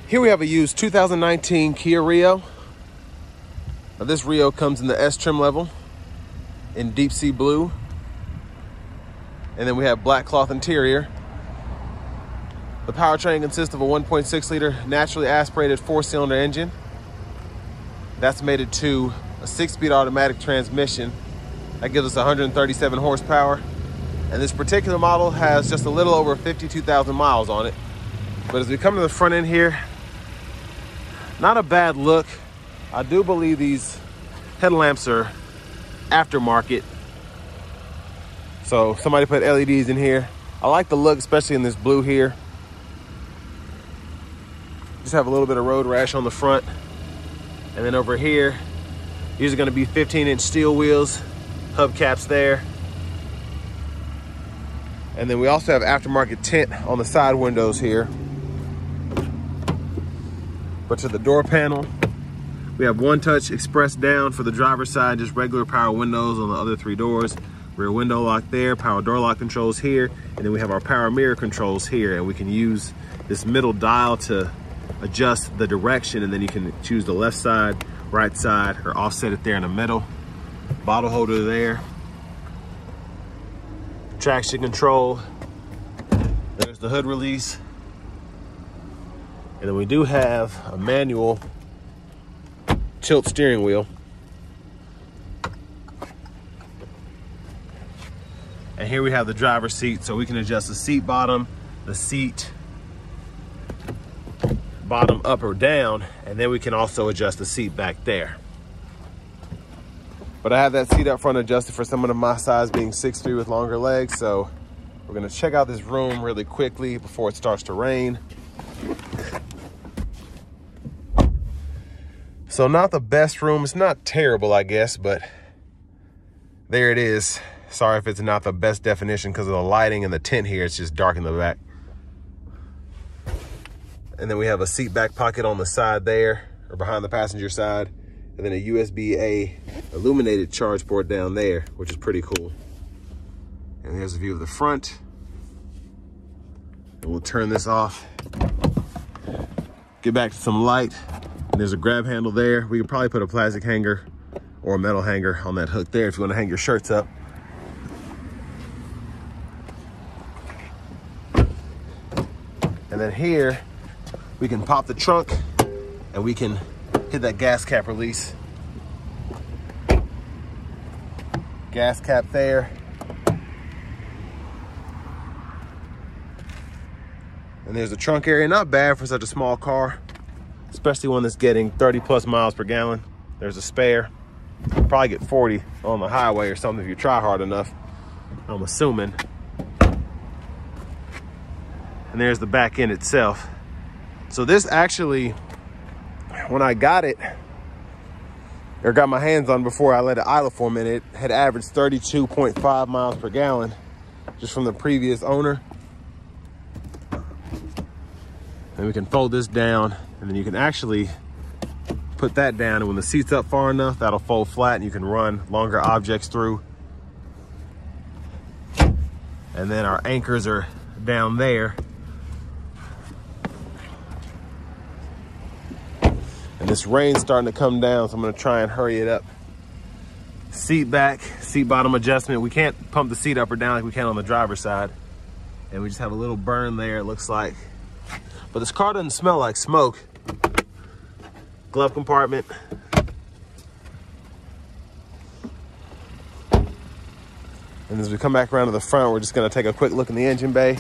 Here we have a used 2019 Kia Rio. Now this Rio comes in the S trim level in deep sea blue. And then we have black cloth interior. The powertrain consists of a 1.6 liter naturally aspirated 4-cylinder engine. That's mated to a 6-speed automatic transmission. That gives us 137 horsepower. And this particular model has just a little over 52,000 miles on it. But as we come to the front end here, not a bad look. I do believe these headlamps are aftermarket. So somebody put LEDs in here. I like the look, especially in this blue here. Just have a little bit of road rash on the front. And then over here, these are gonna be 15-inch steel wheels, hubcaps there. And then we also have aftermarket tint on the side windows here. But to the door panel, we have one touch express down for the driver's side, just regular power windows on the other 3 doors. Rear window lock there, power door lock controls here, and then we have our power mirror controls here, and we can use this middle dial to adjust the direction, and then you can choose the left side, right side, or offset it there in the middle. Bottle holder there. Traction control. There's the hood release. And then we do have a manual tilt steering wheel. And here we have the driver's seat, so we can adjust the seat bottom, the seat bottom up or down, and then we can also adjust the seat back there. But I have that seat up front adjusted for someone of my size, being 6'3" with longer legs, so we're gonna check out this room really quickly before it starts to rain. So not the best room, it's not terrible, I guess, but there it is. Sorry if it's not the best definition because of the lighting and the tint here, it's just dark in the back. And then we have a seat back pocket on the side there, or behind the passenger side. And then a USB-A illuminated charge port down there, which is pretty cool. And there's a view of the front. And we'll turn this off. Get back to some light. And there's a grab handle there. We could probably put a plastic hanger or a metal hanger on that hook there if you want to hang your shirts up. And then here, we can pop the trunk and we can hit that gas cap release. Gas cap there. And there's the trunk area, not bad for such a small car, especially one that's getting 30+ miles per gallon. There's a spare. You'll probably get 40 on the highway or something if you try hard enough, I'm assuming. And there's the back end itself. So this actually, when I got it, or got my hands on before I let it idle for a minute, it had averaged 32.5 miles per gallon just from the previous owner. And we can fold this down, and then you can actually put that down, and when the seat's up far enough, that'll fold flat and you can run longer objects through. And then our anchors are down there. And this rain's starting to come down, so I'm gonna try and hurry it up. Seat back, seat bottom adjustment. We can't pump the seat up or down like we can on the driver's side. And we just have a little burn there, it looks like. But this car doesn't smell like smoke. Glove compartment. And as we come back around to the front, we're just gonna take a quick look in the engine bay.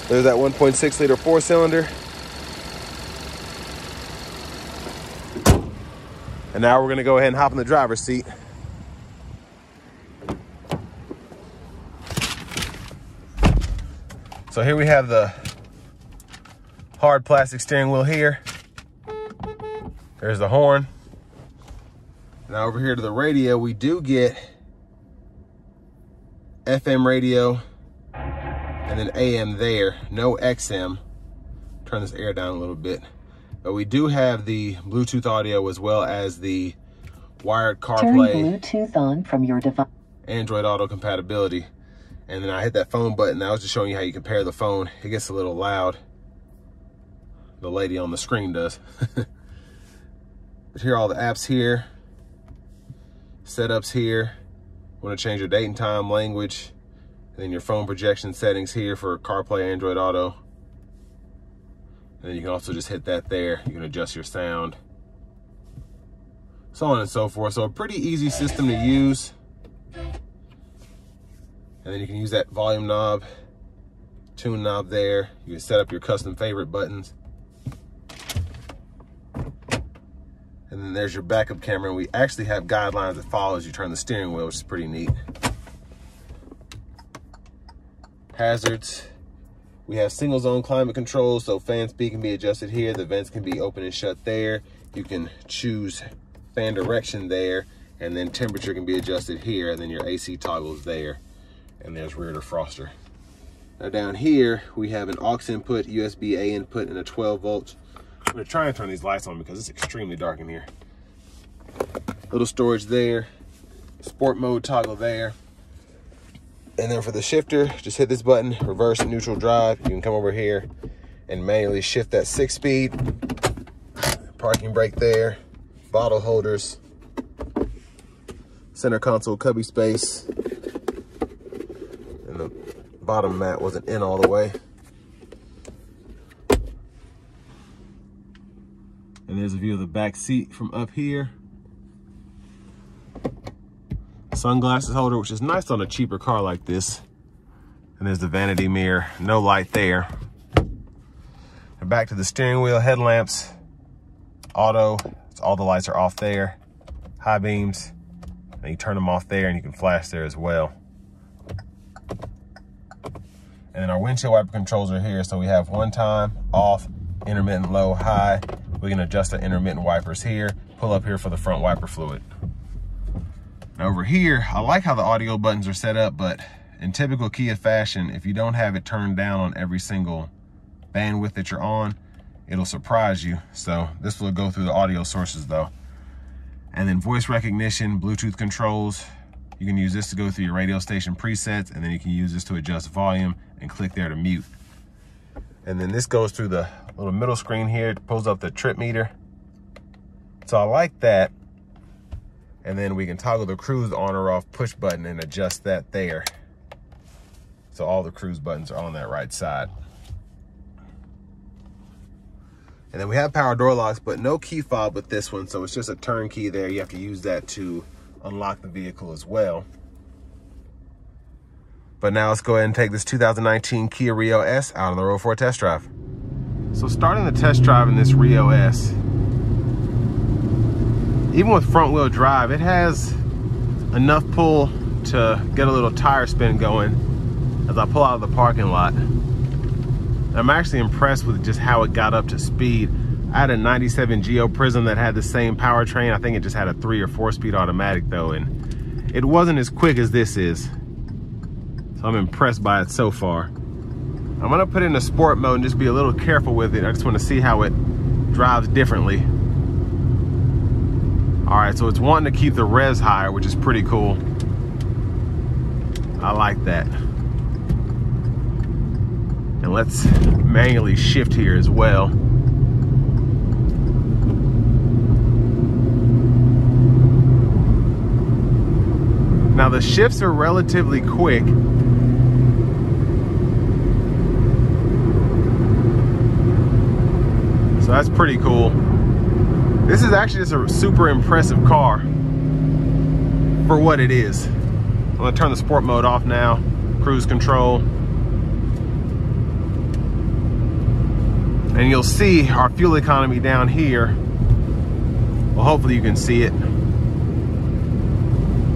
There's that 1.6 liter 4-cylinder. And now we're gonna go ahead and hop in the driver's seat. So here we have the hard plastic steering wheel here. There's the horn. Now over here to the radio, we do get FM radio and then AM there, no XM. Turn this air down a little bit. But we do have the Bluetooth audio as well as the wired CarPlay. Turn Bluetooth on from your device. Android Auto compatibility. And then I hit that phone button. I was just showing you how you compare the phone. It gets a little loud. The lady on the screen does. But here are all the apps here. Setups here. Want to change your date and time, language. And then your phone projection settings here for CarPlay, Android Auto. And then you can also just hit that there. You can adjust your sound. So on and so forth. So a pretty easy system to use. And then you can use that volume knob, tune knob there. You can set up your custom favorite buttons. And then there's your backup camera. And we actually have guidelines that follow as you turn the steering wheel, which is pretty neat. Hazards. We have single zone climate control, so fan speed can be adjusted here. The vents can be open and shut there. You can choose fan direction there, and then temperature can be adjusted here, and then your AC toggles there. And there's rear defroster. Now down here, we have an aux input, USB-A input, and a 12 volts. I'm gonna try and turn these lights on because it's extremely dark in here. Little storage there, sport mode toggle there. And then for the shifter, just hit this button, reverse, neutral, drive. You can come over here and manually shift that 6-speed. Parking brake there, bottle holders, center console cubby space. And the bottom mat wasn't in all the way. And there's a view of the back seat from up here. Sunglasses holder, which is nice on a cheaper car like this. And there's the vanity mirror, no light there. And back to the steering wheel, headlamps, auto, so all the lights are off there. High beams, and you turn them off there and you can flash there as well. And then our windshield wiper controls are here. So we have one time, off, intermittent, low, high. We can adjust the intermittent wipers here, pull up here for the front wiper fluid. Now over here, I like how the audio buttons are set up, but in typical Kia fashion, if you don't have it turned down on every single bandwidth that you're on, it'll surprise you. So this will go through the audio sources though. And then voice recognition, Bluetooth controls. You can use this to go through your radio station presets, and then you can use this to adjust volume and click there to mute. And then this goes through the little middle screen here. It pulls up the trip meter. So I like that. And then we can toggle the cruise on or off push button and adjust that there. So all the cruise buttons are on that right side. And then we have power door locks, but no key fob with this one. So it's just a turn key there. You have to use that to unlock the vehicle as well. But now let's go ahead and take this 2019 Kia Rio S out on the road for a test drive. So starting the test drive in this Rio S, even with front wheel drive, it has enough pull to get a little tire spin going as I pull out of the parking lot. I'm actually impressed with just how it got up to speed. I had a 97 Geo Prism that had the same powertrain. I think it just had a 3 or 4-speed automatic though, and it wasn't as quick as this is. So I'm impressed by it so far. I'm gonna put it in a sport mode and just be a little careful with it. I just wanna see how it drives differently. All right, so it's wanting to keep the revs higher, which is pretty cool. I like that. And let's manually shift here as well. Now the shifts are relatively quick. So that's pretty cool. This is actually just a super impressive car for what it is. I'm gonna turn the sport mode off now, cruise control. And you'll see our fuel economy down here. Well, hopefully you can see it.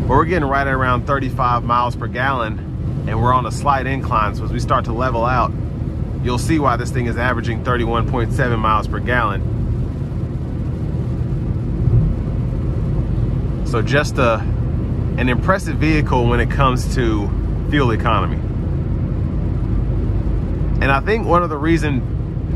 But we're getting right at around 35 miles per gallon, and we're on a slight incline. So as we start to level out, you'll see why this thing is averaging 31.7 miles per gallon. So just an impressive vehicle when it comes to fuel economy. And I think one of the reasons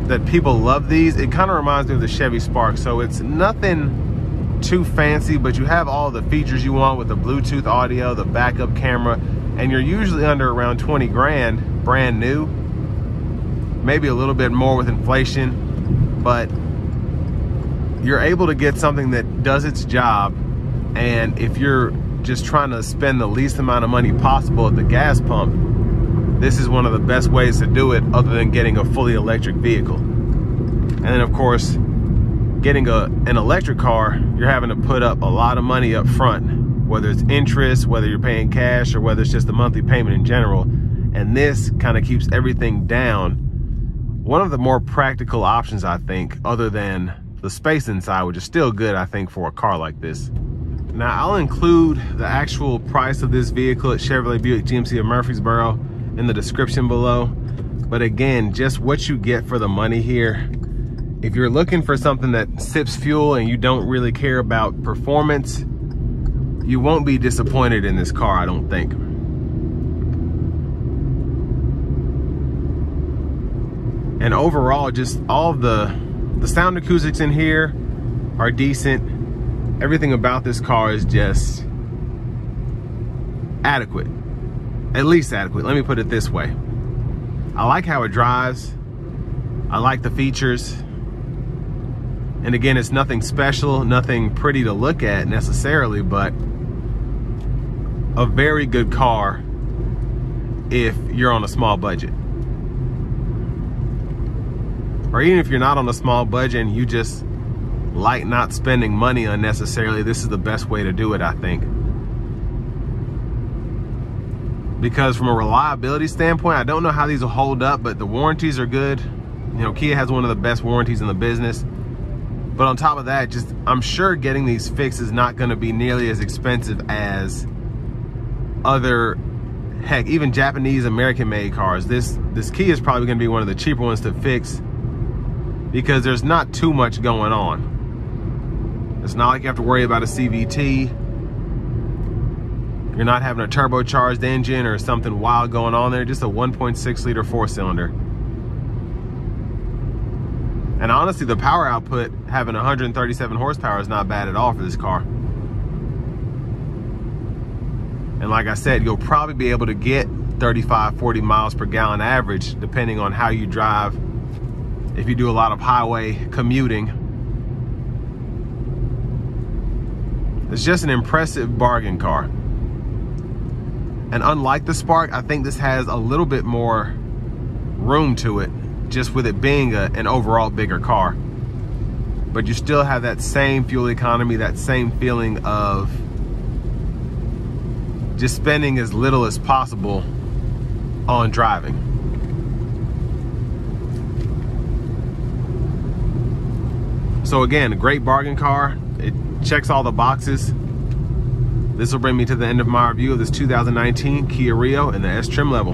that people love these, it kind of reminds me of the Chevy Spark. So it's nothing too fancy, but you have all the features you want with the Bluetooth audio, the backup camera. and you're usually under around 20 grand brand new, maybe a little bit more with inflation, but you're able to get something that does its job. And if you're just trying to spend the least amount of money possible at the gas pump, this is one of the best ways to do it, other than getting a fully electric vehicle. And then of course, getting an electric car, you're having to put up a lot of money up front, whether it's interest, whether you're paying cash, or whether it's just a monthly payment in general. And this kind of keeps everything down. One of the more practical options, I think, other than the space inside, which is still good, I think, for a car like this. Now, I'll include the actual price of this vehicle at Chevrolet Buick GMC of Murfreesboro in the description below. But again, just what you get for the money here. If you're looking for something that sips fuel and you don't really care about performance, you won't be disappointed in this car, I don't think. And overall, just all of the sound acoustics in here are decent. Everything about this car is just adequate. At least adequate, let me put it this way. I like how it drives. I like the features. And again, it's nothing special, nothing pretty to look at necessarily, but a very good car if you're on a small budget. Or even if you're not on a small budget and you just like not spending money unnecessarily, this is the best way to do it, I think. Because from a reliability standpoint, I don't know how these will hold up, but the warranties are good. You know, Kia has one of the best warranties in the business. But on top of that, just I'm sure getting these fixed is not going to be nearly as expensive as other, heck, even Japanese American-made cars. This Kia is probably going to be one of the cheaper ones to fix because there's not too much going on. It's not like you have to worry about a CVT. You're not having a turbocharged engine or something wild going on there. Just a 1.6 liter 4-cylinder. And honestly, the power output, having 137 horsepower, is not bad at all for this car. And like I said, you'll probably be able to get 35, 40 miles per gallon average, depending on how you drive. If you do a lot of highway commuting. It's just an impressive bargain car. And unlike the Spark, I think this has a little bit more room to it, just with it being an overall bigger car. But you still have that same fuel economy, that same feeling of just spending as little as possible on driving. So again, a great bargain car. It checks all the boxes. This will bring me to the end of my review of this 2019 Kia Rio in the S trim level.